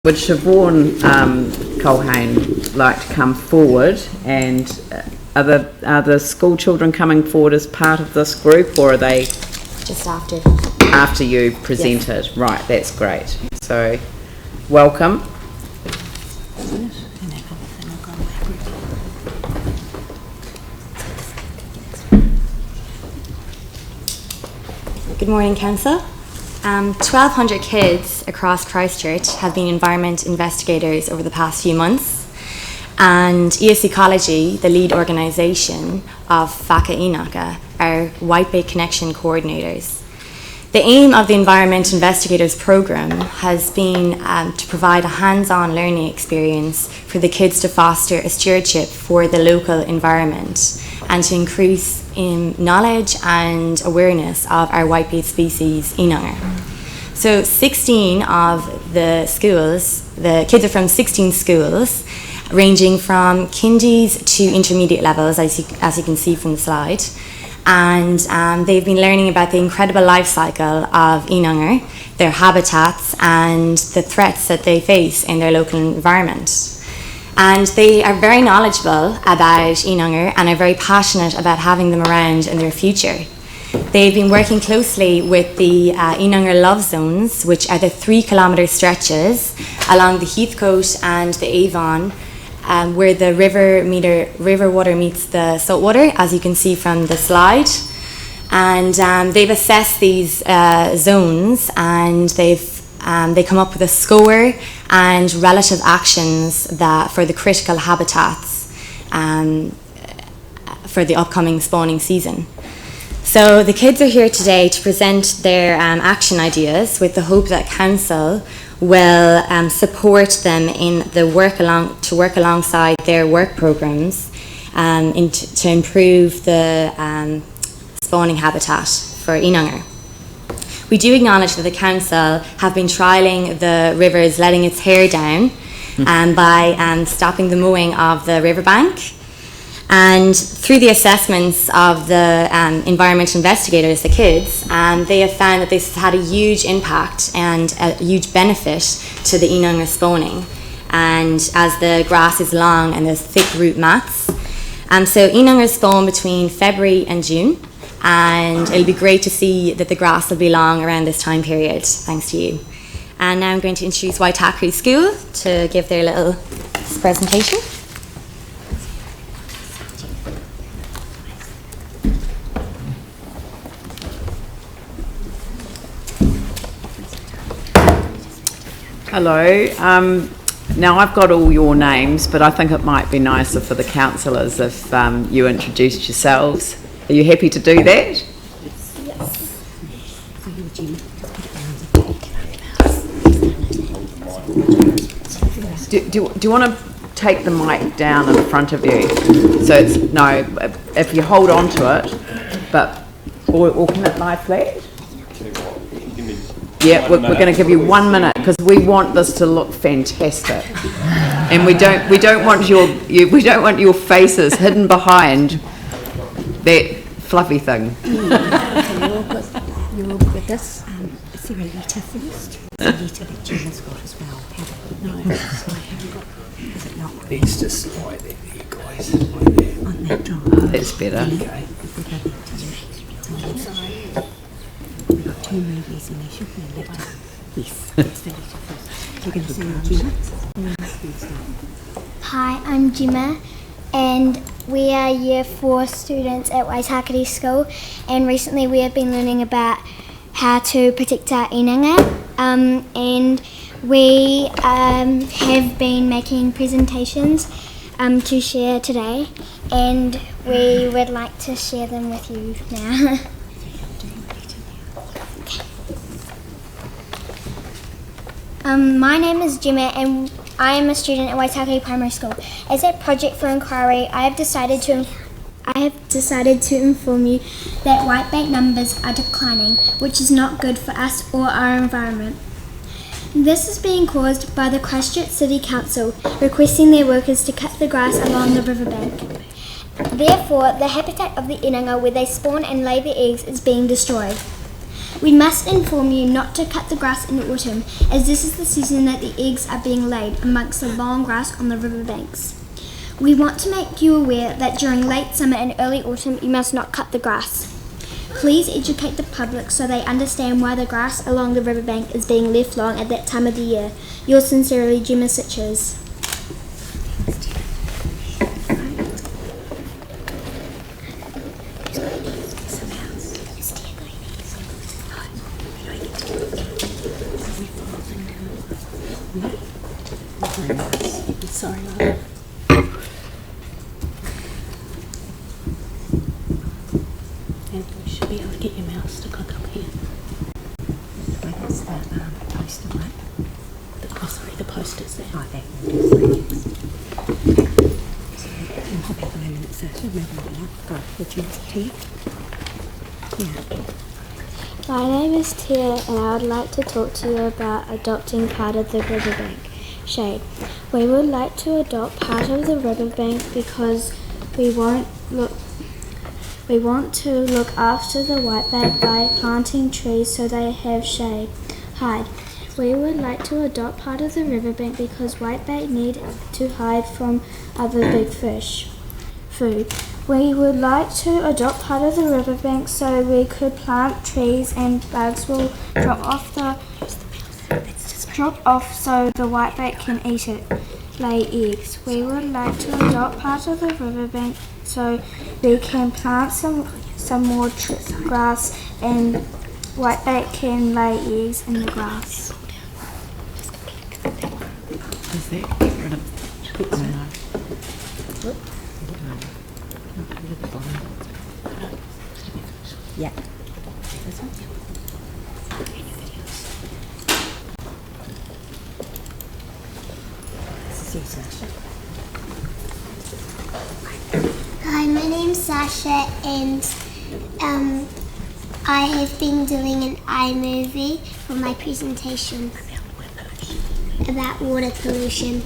Would Siobhan Colhane like to come forward, and are the school children coming forward as part of this group, or are they just after you presented? Yes. Right, that's great. So welcome. Good morning, Council. 1,200 kids across Christchurch have been environment investigators over the past few months, and ES Ecology, the lead organisation of Whaka Inanga, are White Bay Connection coordinators. The aim of the Environment Investigators programme has been to provide a hands-on learning experience for the kids to foster a stewardship for the local environment and to increase in knowledge and awareness of our white-beak species, inanga. So 16 of the schools, the kids are from 16 schools, ranging from kindies to intermediate levels, as you can see from the slide. And they've been learning about the incredible life cycle of inanga, their habitats and the threats that they face in their local environment. And they are very knowledgeable about inanga and are very passionate about having them around in their future. They've been working closely with the inanga love zones, which are the 3-kilometre stretches along the Heathcote and the Avon, where the river water meets the salt water, as you can see from the slide. And they've assessed these zones, and they come up with a score and relative actions for the critical habitats for the upcoming spawning season. So the kids are here today to present their action ideas with the hope that Council will support them in the work alongside their work programmes to improve the spawning habitat for inanga. We do acknowledge that the Council have been trialling the rivers letting its hair down by stopping the mowing of the riverbank. And through the assessments of the environment investigators, the kids, they have found that this has had a huge impact and a huge benefit to the inanga spawning. And as the grass is long and there's thick root mats. So inanga spawn between February and June. And it'll be great to see that the grass will be long around this time period, thanks to you. And now I'm going to introduce Waitakere School to give their little presentation. Hello. Now I've got all your names, but I think it might be nicer for the councillors if you introduced yourselves. Are you happy to do that? Yes. Do you want to take the mic down in front of you? So it's, no, if you hold on to it, but, or can it lie flat? Yeah, we're going to give you 1 minute because we want this to look fantastic, and we don't want your faces hidden behind that fluffy thing. You're all good with this. Is there a letter first? There's a letter that Gemma's got as well. No, I haven't got. Is it not? It's just right there, you guys. Right there. On that drawing. That's better. Okay. We've got 2 movies and there should be a letter. Yes, it's the letter first. You're going to say Gemma? Hi, I'm Gemma, and we are Year 4 students at Waitakere School, and recently we have been learning about how to protect our inanga, and we have been making presentations to share today, and we would like to share them with you now. My name is Gemma, and I am a student at Waitakere Primary School. As a project for inquiry, I have decided to inform you that whiteback numbers are declining, which is not good for us or our environment. This is being caused by the Christchurch City Council requesting their workers to cut the grass along the riverbank. Therefore, the habitat of the inanga where they spawn and lay their eggs is being destroyed. We must inform you not to cut the grass in autumn, as this is the season that the eggs are being laid amongst the long grass on the riverbanks. We want to make you aware that during late summer and early autumn you must not cut the grass. Please educate the public so they understand why the grass along the riverbank is being left long at that time of the year. Yours sincerely, Gemma Sitches. Sorry, Laura. And you should be able to get your mouse to click up here. Where is the poster, right? The poster's there. Oh, there. I'll pop out the minute, so maybe not. Go, would you Tia? Yeah. My name is Tia and I would like to talk to you about adopting part of the riverbank shade. We would like to adopt part of the riverbank because we want to look after the whiteback by planting trees so they have shade. Hide. We would like to adopt part of the riverbank because whiteback need to hide from other big fish. Food. We would like to adopt part of the riverbank so we could plant trees and bugs will drop off so the whiteback can eat it. Lay eggs. We would like to adopt part of the riverbank so we can plant some more grass and whiteback can lay eggs in the grass. Is that get rid of? Yeah. Hi, my name's Sasha and I have been doing an iMovie for my presentation about water pollution.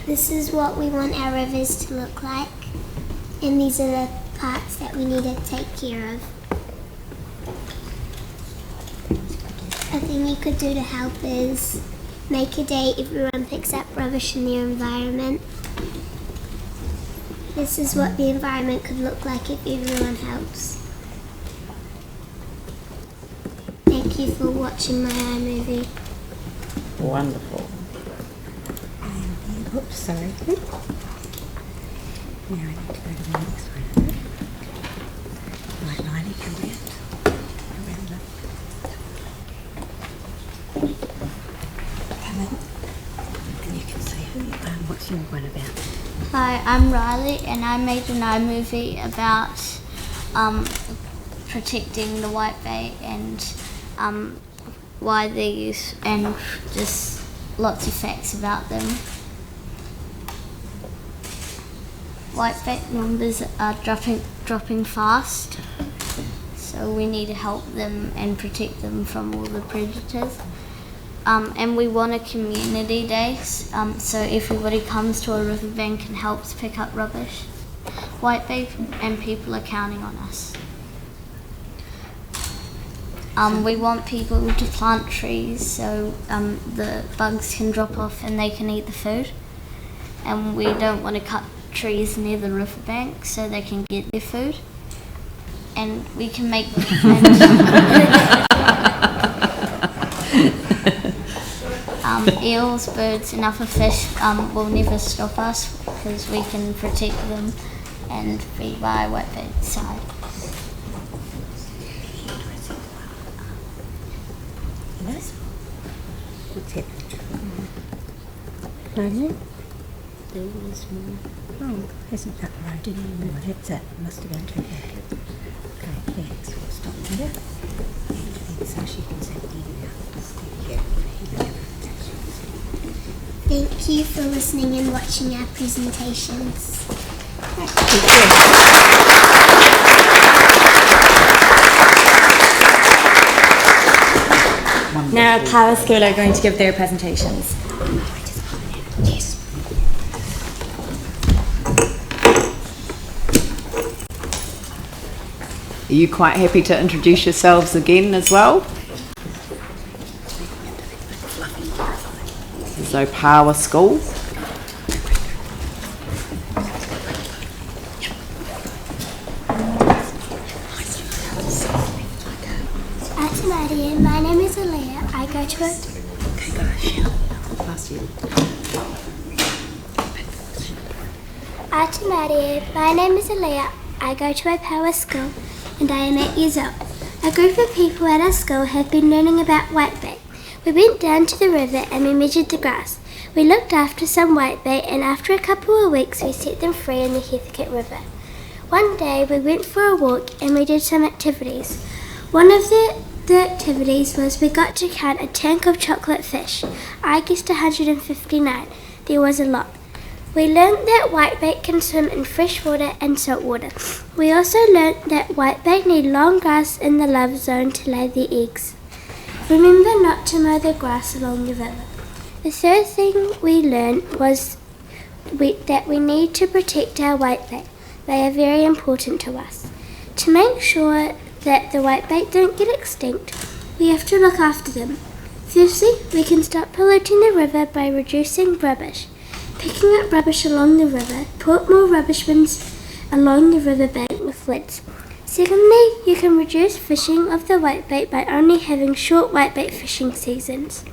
This is what we want our rivers to look like, and these are the parts that we need to take care of. A thing you could do to help is make a day everyone picks up rubbish in their environment. This is what the environment could look like if everyone helps. Thank you for watching my iMovie. Wonderful. Oops, sorry. Now I need to go to the next one. Right, Riley, come around. Come in. And you can see who you are and what's your one about. Hi, I'm Riley and I made an iMovie about protecting the whitebait and why they use and just lots of facts about them. Whitebait numbers are dropping fast, so we need to help them and protect them from all the predators. And we want a community day, so everybody comes to a riverbank and helps pick up rubbish. Whitebait and people are counting on us. We want people to plant trees so the bugs can drop off and they can eat the food. And we don't want to cut trees near the riverbank so they can get their food. And we can make eels, birds and other fish will never stop us because we can protect them and be by whitebait's side. What's it? No? There was more. Oh, isn't that right anymore? That's it. Must have been too bad. Okay, thanks. We'll stop here. And so she can send the email. Thank you. Thank you for listening and watching our presentations. Now Power School are going to give their presentations. Are you quite happy to introduce yourselves again as well? So Power School. Atamadia, my name is Alea. I go to a... Atamadia, my name is Alea. I go to a Power School and I am 8 years old. A group of people at our school have been learning about whitebait. We went down to the river and we measured the grass. We looked after some whitebait and after a couple of weeks we set them free in the Heathcote River. One day we went for a walk and we did some activities. One of the activities was we got to count a tank of chocolate fish. I guessed 159. There was a lot. We learnt that whitebait can swim in fresh water and salt water. We also learnt that whitebait need long grass in the love zone to lay their eggs. Remember not to mow the grass along the river. The third thing we learnt was that we need to protect our whitebait. They are very important to us. To make sure that the whitebait don't get extinct, we have to look after them. Firstly, we can stop polluting the river by reducing rubbish. Picking up rubbish along the river, put more rubbish bins along the riverbank with lids. Secondly, you can reduce fishing of the whitebait by only having short whitebait fishing seasons.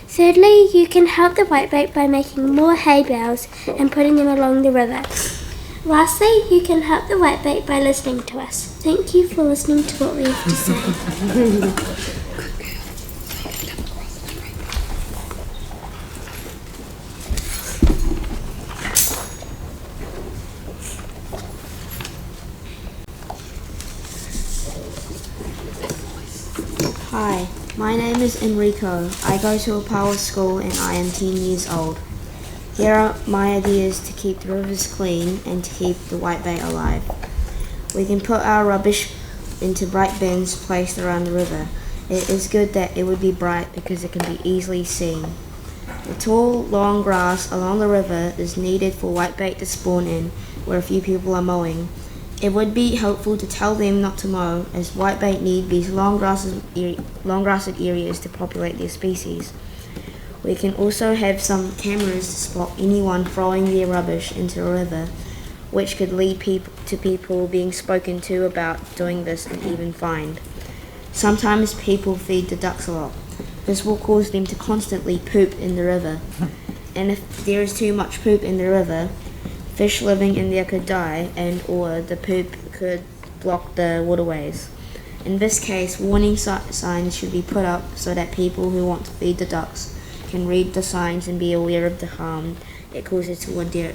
Thirdly, you can help the whitebait by making more hay bales and putting them along the river. Lastly, you can help the whitebait by listening to us. Thank you for listening to what we have to say. Hi, my name is Enrico. I go to a Power School and I am 10 years old. Here are my ideas to keep the rivers clean and to keep the whitebait alive. We can put our rubbish into bright bins placed around the river. It is good that it would be bright because it can be easily seen. The tall, long grass along the river is needed for whitebait to spawn in where a few people are mowing. It would be helpful to tell them not to mow, as whitebait need these long grassed areas to populate their species. We can also have some cameras to spot anyone throwing their rubbish into the river, which could lead to people being spoken to about doing this and even fined. Sometimes people feed the ducks a lot. This will cause them to constantly poop in the river. And if there is too much poop in the river, fish living in there could die or the poop could block the waterways. In this case, warning signs should be put up so that people who want to feed the ducks can read the signs and be aware of the harm it causes to their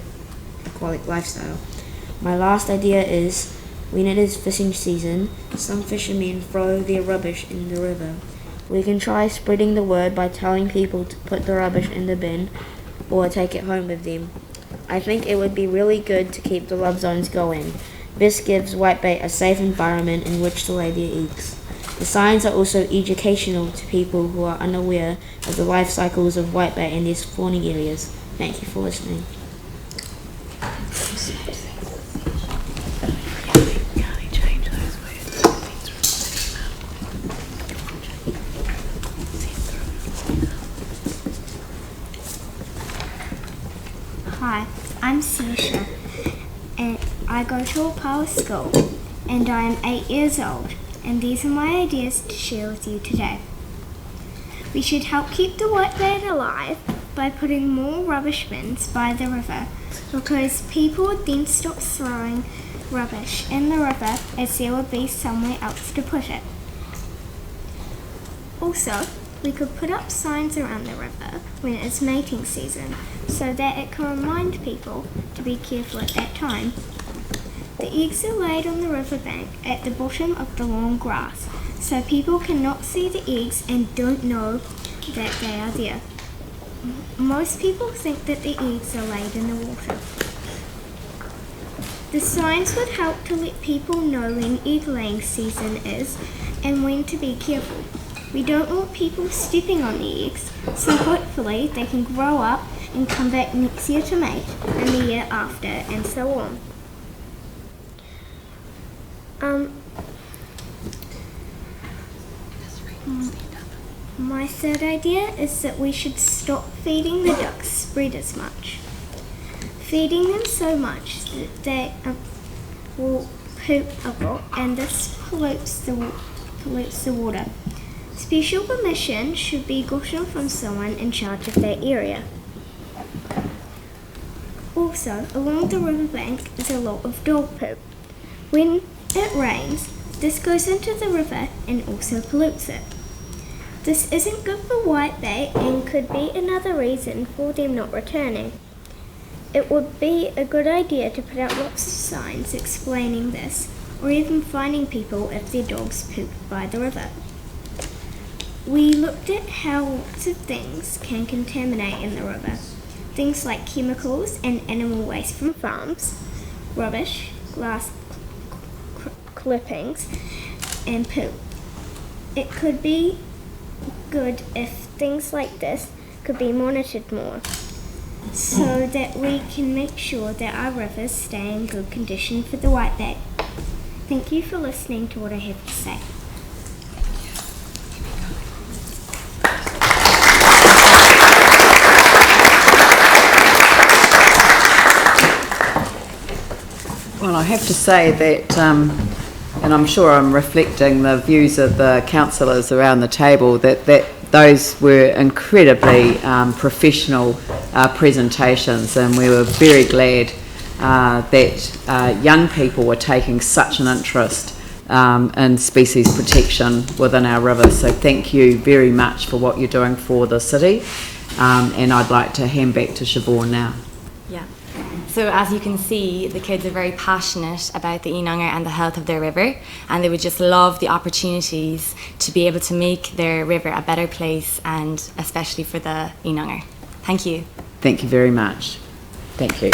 aquatic lifestyle. My last idea is, when it is fishing season, some fishermen throw their rubbish in the river. We can try spreading the word by telling people to put the rubbish in the bin or take it home with them. I think it would be really good to keep the love zones going. This gives whitebait a safe environment in which to lay their eggs. The signs are also educational to people who are unaware of the life cycles of whitebait in these spawning areas. Thank you for listening. Hi, I'm Saoirse and I go to a Power School and I am 8 years old, and these are my ideas to share with you today. We should help keep the whitebait alive by putting more rubbish bins by the river, because people would then stop throwing rubbish in the river as there would be somewhere else to put it. Also, we could put up signs around the river when it is mating season so that it can remind people to be careful at that time. The eggs are laid on the riverbank at the bottom of the long grass, so people cannot see the eggs and don't know that they are there. Most people think that the eggs are laid in the water. The signs would help to let people know when egg laying season is and when to be careful. We don't want people stepping on the eggs, so hopefully they can grow up and come back next year to mate, and the year after, and so on. My third idea is that we should stop feeding the ducks spread as much. Feeding them so much that they will poop a lot, and this pollutes the water. Special permission should be gotten from someone in charge of that area. Also, along the riverbank is a lot of dog poop. When it rains, this goes into the river and also pollutes it. This isn't good for whitebait and could be another reason for them not returning. It would be a good idea to put out lots of signs explaining this, or even fining people if their dogs poop by the river. We looked at how lots of things can contaminate in the river. Things like chemicals and animal waste from farms, rubbish, glass clippings, and poop. It could be good if things like this could be monitored more, so that we can make sure that our rivers stay in good condition for the whitebait. Thank you for listening to what I have to say. Well, I have to say that, and I'm sure I'm reflecting the views of the councillors around the table, that those were incredibly professional presentations, and we were very glad that young people were taking such an interest in species protection within our rivers. So thank you very much for what you're doing for the city, and I'd like to hand back to Siobhan now. Yeah. So as you can see, the kids are very passionate about the Inanga and the health of their river, and they would just love the opportunities to be able to make their river a better place, and especially for the Inanga. Thank you. Thank you very much. Thank you.